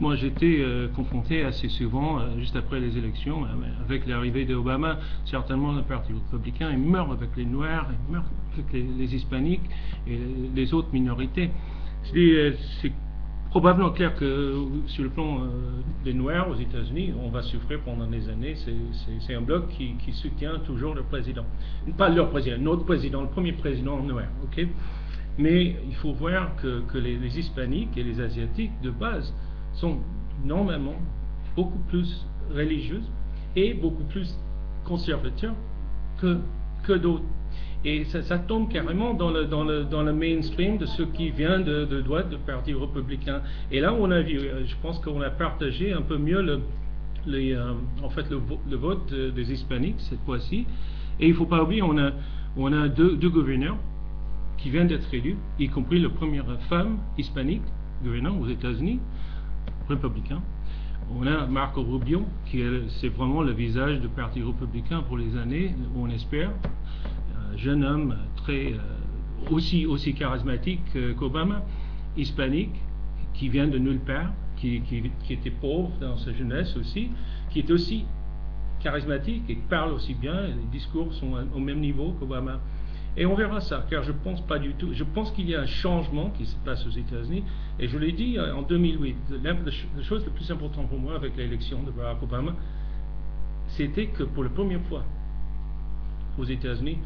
Moi, j'étais confronté assez souvent, juste après les élections, avec l'arrivée d'Obama. Certainement, le Parti républicain, il meurt avec les Noirs, il meurt avec les Hispaniques et les autres minorités. Je dis, c'est probablement clair que sur le plan des Noirs aux États-Unis, on va souffrir pendant des années. C'est un bloc qui soutient toujours le président. Pas leur président, notre président, le premier président noir. Okay. Mais il faut voir que les Hispaniques et les Asiatiques de base sont normalement beaucoup plus religieux et beaucoup plus conservateurs que d'autres. Et ça tombe carrément dans le mainstream de ce qui vient de droite, du Parti républicain. Et là, on a vu, je pense qu'on a partagé un peu mieux en fait, le vote des Hispaniques cette fois-ci. Et il ne faut pas oublier, on a deux gouverneurs qui viennent d'être élus, y compris la première femme hispanique gouverneur aux États-Unis, républicain. On a Marco Rubio, c'est vraiment le visage du Parti républicain pour les années, on espère. Un jeune homme aussi charismatique qu'Obama, hispanique, qui vient de nulle part, qui était pauvre dans sa jeunesse aussi, qui est aussi charismatique et qui parle aussi bien, les discours sont au même niveau qu'Obama. Et on verra ça, car je pense pas du tout. Je pense qu'il y a un changement qui se passe aux États-Unis. Et je l'ai dit en 2008, la chose la plus importante pour moi avec l'élection de Barack Obama, c'était que pour la première fois aux États-Unis,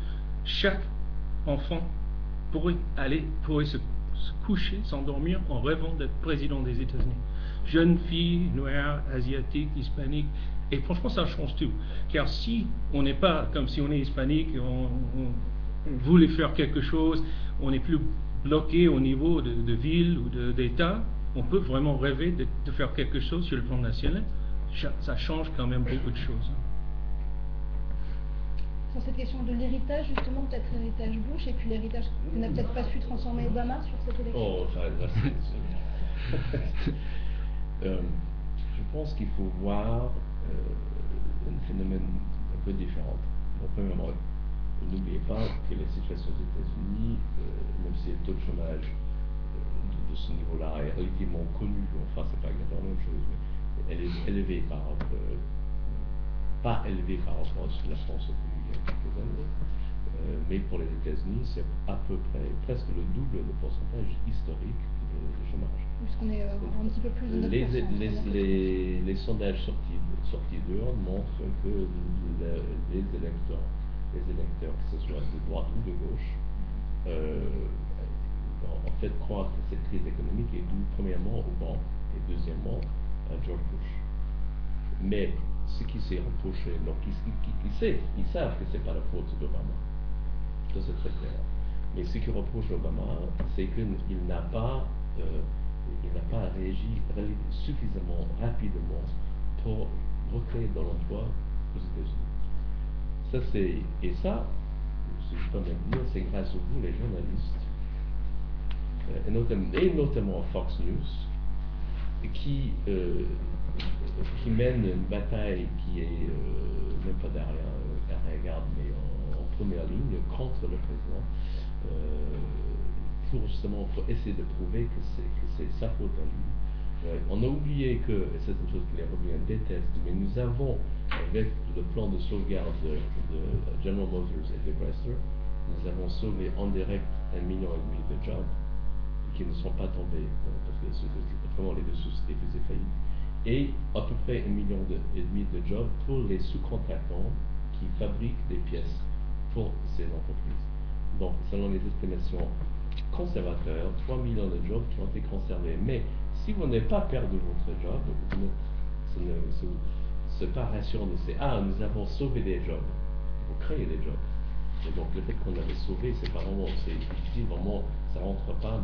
chaque enfant pourrait se coucher, s'endormir en rêvant d'être président des États-Unis. Jeune fille, noire, asiatique, hispanique. Et franchement, ça change tout. Car si on n'est pas comme si on est hispanique, on voulait faire quelque chose, on n'est plus bloqué au niveau de ville ou d'État, on peut vraiment rêver de faire quelque chose sur le plan national. Ça change quand même beaucoup de choses. Sur cette question de l'héritage, justement, peut-être l'héritage Bush, et puis l'héritage qu'on n'a peut-être pas su transformer Obama sur cette élection. Oh, ça je pense qu'il faut voir un phénomène un peu différent. Donc, premièrement, n'oubliez pas que la situation aux États-Unis, même si le taux de chômage de ce niveau-là est relativement connu, enfin c'est pas exactement la même chose, mais elle est élevée pas élevée par rapport à ce que la France a connu il y a quelques années, mais pour les États-Unis, c'est à peu près presque le double de pourcentage historique de chômage. Puisqu'on est un petit peu plus de 9%. Les sondages sortis dehors montrent que les électeurs, que ce soit de droite ou de gauche, en fait croient que cette crise économique est due premièrement au banc et deuxièmement à George Bush. Mais ce qui s'est reproché, donc ils savent que ce n'est pas la faute d'Obama, ça c'est très clair. Mais ce qui reproche Obama, c'est qu'il n'a pas réagi suffisamment rapidement pour recréer de l'emploi aux États-Nis. Ça, si je peux même dire, c'est grâce à vous, les journalistes, et notamment Fox News, qui mène une bataille qui est même pas derrière-garde, mais en première ligne contre le président, pour essayer de prouver que c'est sa faute à lui. On a oublié que, et c'est une chose que les républicains détestent, mais nous avons, avec le plan de sauvegarde de General Motors et de Chrysler, nous avons sauvé en direct 1,5 million de jobs qui ne sont pas tombés parce que vraiment les deux sociétés faisaient faillite, et à peu près 1,5 million de jobs pour les sous-contractants qui fabriquent des pièces pour ces entreprises. Donc, selon les estimations conservateurs, 3 millions de jobs qui ont été conservés. Mais si vous n'avez pas perdu votre job, ce n'est pas rassurant de dire nous avons sauvé des jobs. Vous créez des jobs. Et donc le fait qu'on l'avait sauvé, c'est difficile, vraiment, ça ne rentre pas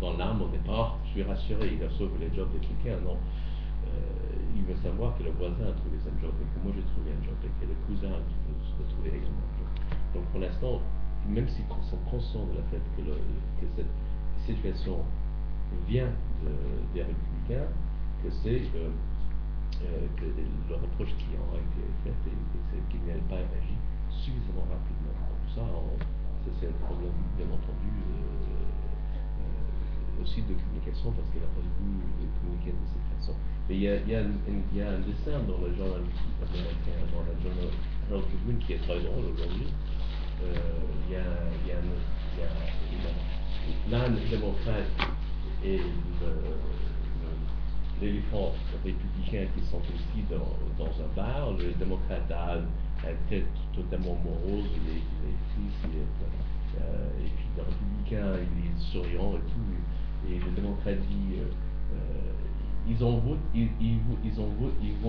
dans l'âme au départ. Je suis rassuré, il a sauvé les jobs de quelqu'un. Non. Il veut savoir que le voisin a trouvé un job et que moi j'ai trouvé un job et que le cousin a trouvé également un job. Donc pour l'instant, même s'ils sont conscients de la fait que cette situation vient des républicains, que c'est que le reproche qui a été fait et qu'ils n'aient pas agi suffisamment rapidement. Donc ça, c'est un problème bien entendu aussi de communication parce qu'elle n'a pas le goût de communiquer de cette façon. Mais il y a un dessin dans le journal américain, dans le journal Herald Tribune qui est très drôle aujourd'hui. L'un des démocrates et l'éléphant républicain qui sont aussi dans un bar. Le démocrate a une tête totalement morose, il est triste, et puis le républicain il est souriant et tout. Et le démocrate dit ils vont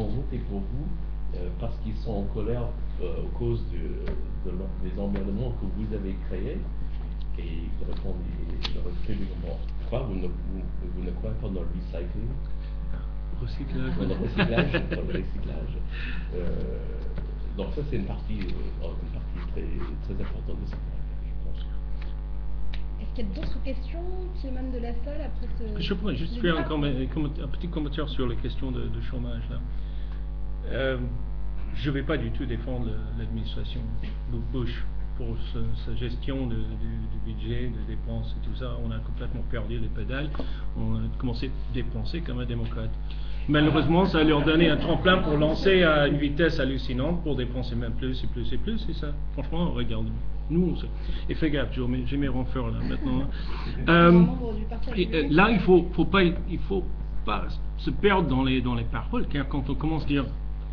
voter pour vous parce qu'ils sont en colère à cause des emmernements que vous avez créés. Et il répond républicain, pourquoi vous ne croyez pas dans le recycling? Recyclage. Dans le recyclage. Donc ça c'est une partie très importante de cette paragraphe, je pense. Est-ce qu'il y a d'autres questions qui émanent de la salle après ce... Je pourrais juste faire un petit commentaire sur les questions de chômage là. Je ne vais pas du tout défendre l'administration Bush pour sa gestion du budget, des dépenses et tout ça. On a complètement perdu les pédales. On a commencé à dépenser comme un démocrate. Malheureusement, ça leur donnait un tremplin pour lancer à une vitesse hallucinante pour dépenser même plus et plus et plus. Et ça, franchement, regarde. Nous, on sait. Et fais gaffe, j'ai mes renforts là maintenant. Là, il faut pas se perdre dans les paroles, car quand on commence à dire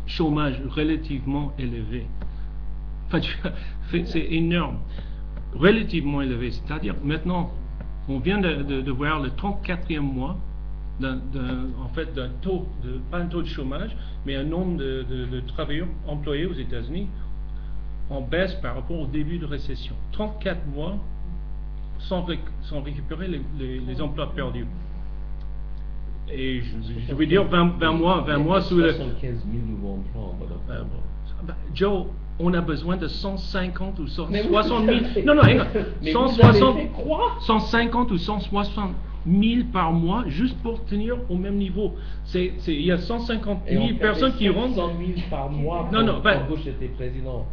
chômage relativement élevé, c'est énorme, relativement élevé. C'est-à-dire maintenant, on vient de voir le 34e mois d'un taux, pas un taux de chômage, mais un nombre de travailleurs employés aux États-Unis en baisse par rapport au début de récession. 34 mois sans récupérer les emplois perdus. Et je veux dire 20 mois sous le... 75 000 nouveaux emplois. Joe, on a besoin de 150 ou 160 000. Non, 150 ou 160 000 par mois juste pour tenir au même niveau. Il y a 150 000 personnes qui rentrent. 100 000 par mois quand Bush était président.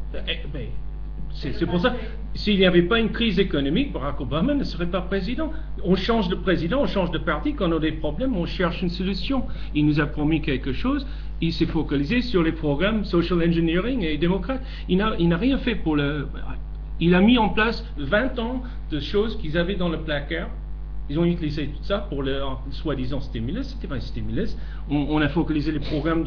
C'est pour ça, s'il n'y avait pas une crise économique, Barack Obama ne serait pas président. On change de président, on change de parti, quand on a des problèmes, on cherche une solution. Il nous a promis quelque chose, il s'est focalisé sur les programmes social engineering et démocrates. Il n'a rien fait pour il a mis en place 20 ans de choses qu'ils avaient dans le placard. Ils ont utilisé tout ça pour le soi-disant stimulus. C'était pas un stimulus. On a focalisé les programmes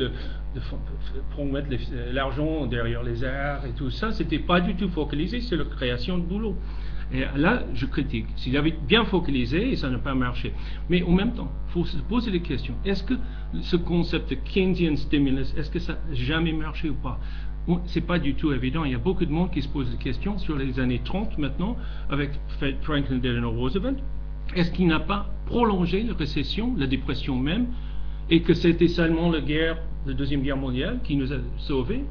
pour mettre l'argent derrière les arts et tout ça. C'était pas du tout focalisé sur la création de boulot. Et là, je critique. S'il avait bien focalisé, et ça n'a pas marché. Mais en même temps, il faut se poser des questions. Est-ce que ce concept de Keynesian stimulus, est-ce que ça n'a jamais marché ou pas? C'est pas du tout évident. Il y a beaucoup de monde qui se pose des questions sur les années 30 maintenant, avec Franklin Delano Roosevelt. Est-ce qu'il n'a pas prolongé la récession, la dépression même, et que c'était seulement la Deuxième Guerre mondiale qui nous a sauvés?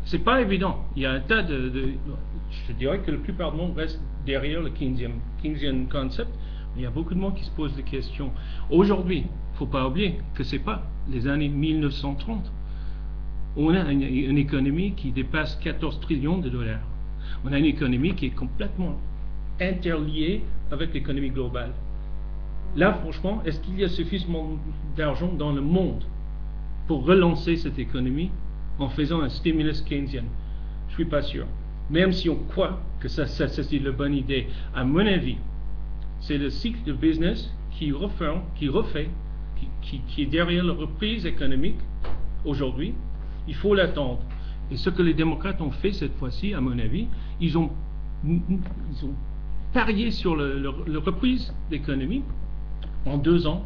C'est pas évident. Il y a un tas je dirais que la plupart du monde reste derrière le Keynesian concept. Il y a beaucoup de monde qui se pose des questions. Aujourd'hui, il ne faut pas oublier que c'est pas les années 1930. On a une économie qui dépasse 14 trillions de dollars. On a une économie qui est complètement interliée avec l'économie globale. Là, franchement, est-ce qu'il y a suffisamment d'argent dans le monde pour relancer cette économie en faisant un stimulus keynésien? Je ne suis pas sûr. Même si on croit que ça c'est la bonne idée, à mon avis, c'est le cycle de business qui est derrière la reprise économique aujourd'hui. Il faut l'attendre. Et ce que les démocrates ont fait cette fois-ci, à mon avis, ils ont parié sur la reprise d'économie en 2 ans,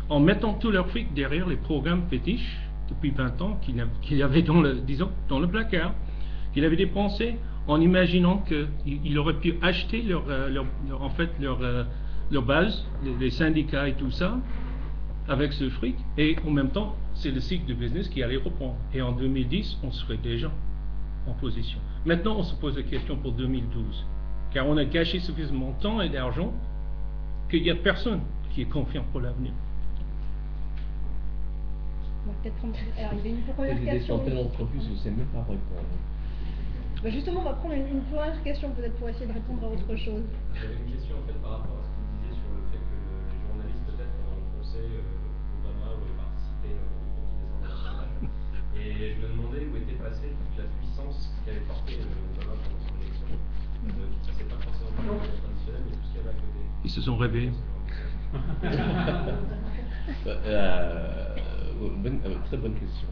en mettant tout leur fric derrière les programmes fétiches depuis 20 ans qu'il y avait dans le placard, qu'il avait dépensé en imaginant qu'il aurait pu acheter leur base, les syndicats et tout ça, avec ce fric, et en même temps, c'est le cycle de business qui allait reprendre. Et en 2010, on serait déjà en position. Maintenant, on se pose la question pour 2012, car on a gâché suffisamment de temps et d'argent qu'il n'y a personne qui est confiant pour l'avenir. Alors, il y avait une première Les question. sont tellement confus, je ne sais même pas répondre. Justement, on va prendre une première question peut-être pour essayer de répondre à autre chose. J'avais une question en fait par rapport à ce que vous disiez se sont réveillés. Très bonne question.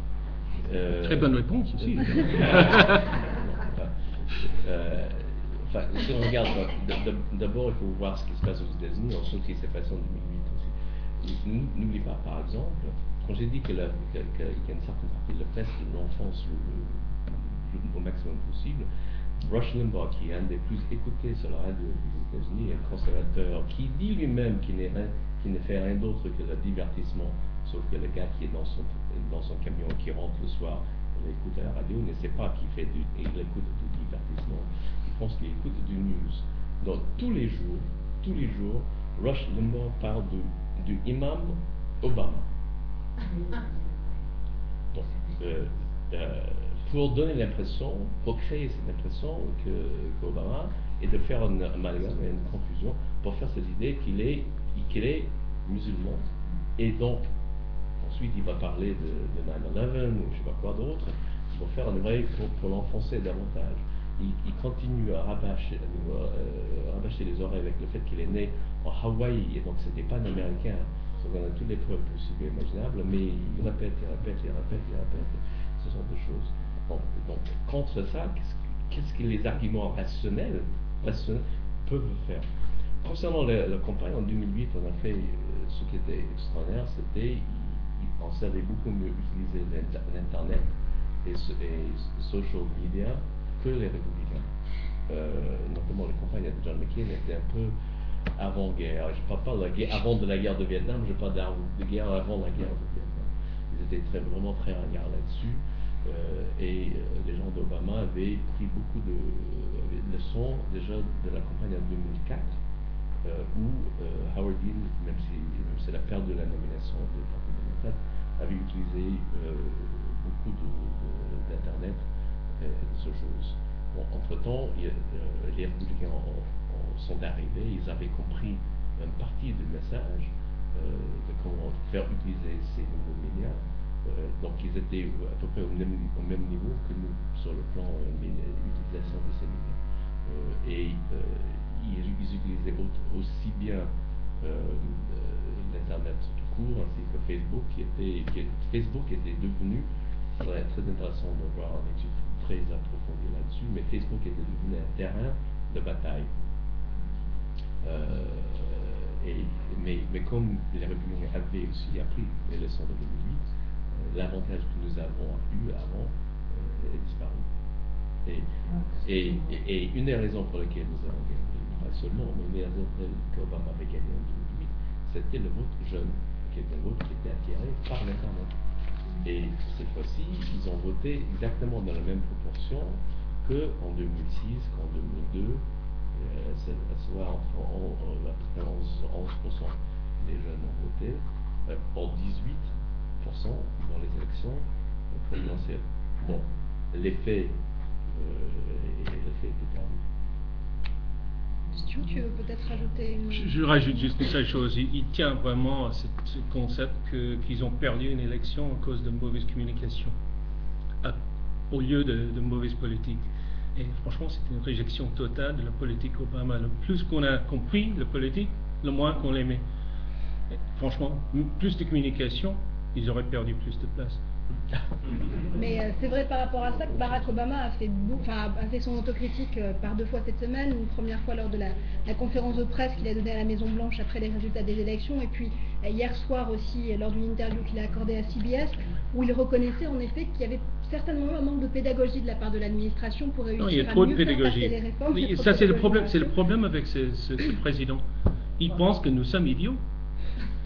Très bonne réponse aussi. Enfin, si on regarde, d'abord il faut voir ce qui se passe aux États-Unis, ensuite ce qui s'est passé en 2008 aussi. N'oublie pas, par exemple, quand j'ai dit qu'il y a une certaine partie de la presse qui l'enfonce au maximum possible, Rush Limbaugh, qui est un des plus écoutés sur la radio des États-Unis, un conservateur, qui dit lui-même qu'il ne fait rien d'autre que le divertissement, sauf que le gars qui est dans son camion, qui rentre le soir, il écoute à la radio, ne sait pas qu'il écoute du divertissement, il pense qu'il écoute du news. Donc tous les jours, Rush Limbaugh parle du imam Obama. Donc, pour donner l'impression, pour créer cette impression qu'Obama est de faire un amalgame et une confusion, pour faire cette idée qu'il est musulman. Et donc, ensuite il va parler de 9/11 ou je ne sais pas quoi d'autre, il va faire un vrai pour l'enfoncer davantage. Il continue à rabâcher les oreilles avec le fait qu'il est né en Hawaï, et donc c'était pas un Américain. Donc on a toutes les preuves possibles et imaginables, mais il répète ce genre de choses. Donc contre ça, qu'est-ce que les arguments rationnels peuvent faire? Concernant la campagne en 2008, on a fait ce qui était extraordinaire, c'était on savait beaucoup mieux utiliser l'internet et social media que les républicains. Notamment les campagnes de John McCain étaient un peu avant-guerre. Je ne parle pas de la guerre avant de la guerre de Vietnam, je parle de guerre avant la guerre de Vietnam. Ils étaient vraiment très ringards là-dessus. Et les gens d'Obama avaient pris beaucoup de leçons déjà de la campagne en 2004, où Howard Dean, même si c'est la perte de la nomination du Parti démocrate, avait utilisé beaucoup d'Internet et de ces choses. Bon, entre-temps, les républicains sont arrivés, ils avaient compris une partie du message de comment faire utiliser ces nouveaux médias. Donc ils étaient à peu près au même niveau que nous sur le plan de l'utilisation de ces médias. Et ils utilisaient aussi bien l'Internet tout court ainsi que Facebook, Facebook était devenu, ça serait très intéressant de voir une étude très approfondie là-dessus, mais Facebook était devenu un terrain de bataille. Mais comme les républicains avaient aussi appris les leçons de 2008, l'avantage que nous avons eu avant est disparu. Et une des raisons pour lesquelles nous avons gagné, pas seulement, mais une des raisons pour lesquelles qu'Obama avait gagné en 2008, c'était le vote jeune, qui était un vote qui était attiré par l'Internet. Et cette fois-ci, ils ont voté exactement dans la même proportion qu'en 2006, qu'en 2002, soit entre 11% des jeunes ont voté, pour 18% dans les élections présidentielles. Bon, l'effet était perdu. Stu, tu veux peut-être rajouter une... Je rajoute juste une seule chose. Il tient vraiment à ce concept qu'ils ont perdu une élection à cause de mauvaise communication, au lieu de mauvaise politique. Et franchement, c'est une réjection totale de la politique Obama. Le plus qu'on a compris la politique, le moins qu'on l'aimait. Et franchement, plus de communication, ils auraient perdu plus de place. Mais c'est vrai par rapport à ça que Barack Obama a fait son autocritique par 2 fois cette semaine, une première fois lors de la conférence de presse qu'il a donnée à la Maison Blanche après les résultats des élections, et puis hier soir aussi lors d'une interview qu'il a accordée à CBS, où il reconnaissait en effet qu'il y avait certainement un manque de pédagogie de la part de l'administration pour réussir non, il y a à trop mieux de faire passer pédagogie. les réformes. Oui, ça c'est le problème avec ce président. Il pense que nous sommes idiots.